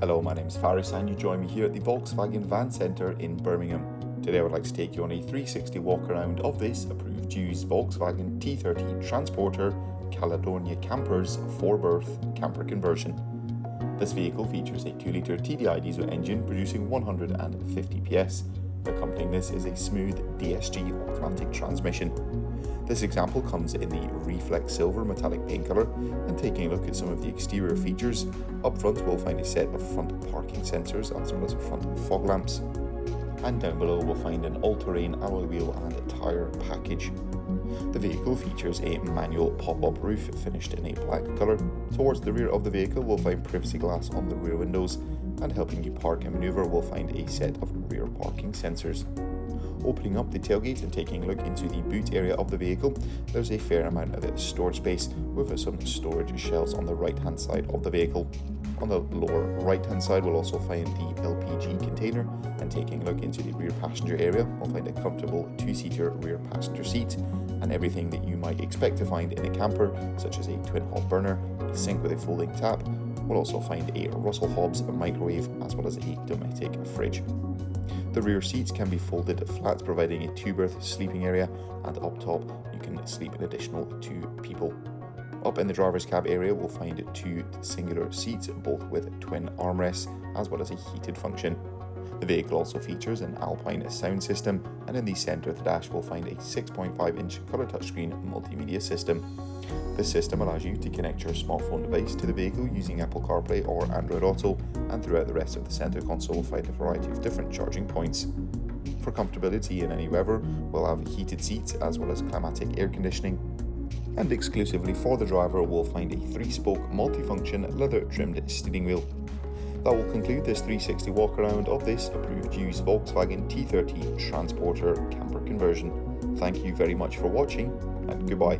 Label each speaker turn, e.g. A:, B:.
A: Hello, my name is Faris and you join me here at the Volkswagen Van Centre in Birmingham. Today I would like to take you on a 360 walk around of this approved used Volkswagen T30 Transporter Caledonian Campers 4-berth camper conversion. This vehicle features a 2-litre TDI diesel engine producing 150 PS. Accompanying this is a smooth DSG automatic transmission. This example comes in the Reflex silver metallic paint colour, and taking a look at some of the exterior features, up front we'll find a set of front parking sensors as well as front fog lamps, and down below we'll find an all-terrain alloy wheel and a tyre package. The vehicle features a manual pop-up roof finished in a black colour. Towards the rear of the vehicle we'll find privacy glass on the rear windows, and helping you park and manoeuvre we'll find a set of rear parking sensors. Opening up the tailgate and taking a look into the boot area of the vehicle, there's a fair amount of storage space with some storage shelves on the right hand side of the vehicle. On the lower right hand side we'll also find the LPG container, and taking a look into the rear passenger area we'll find a comfortable 2-seater rear passenger seat and everything that you might expect to find in a camper, such as a twin hob burner, a sink with a folding tap. We'll also find a Russell Hobbs microwave as well as a Dometic fridge. The rear seats can be folded flat, providing a 2-berth sleeping area, and up top you can sleep an additional 2 people. Up in the driver's cab area we'll find 2 singular seats, both with twin armrests as well as a heated function. The vehicle also features an Alpine sound system, and in the centre of the dash we'll find a 6.5-inch colour touchscreen multimedia system. This system allows you to connect your smartphone device to the vehicle using Apple CarPlay or Android Auto, and throughout the rest of the centre console we'll find a variety of different charging points. For comfortability in any weather, we'll have heated seats as well as climatic air conditioning. And exclusively for the driver we'll find a 3-spoke multifunction leather trimmed steering wheel. That will conclude this 360 walk around of this approved used Volkswagen T30 Transporter camper conversion. Thank you very much for watching, and goodbye.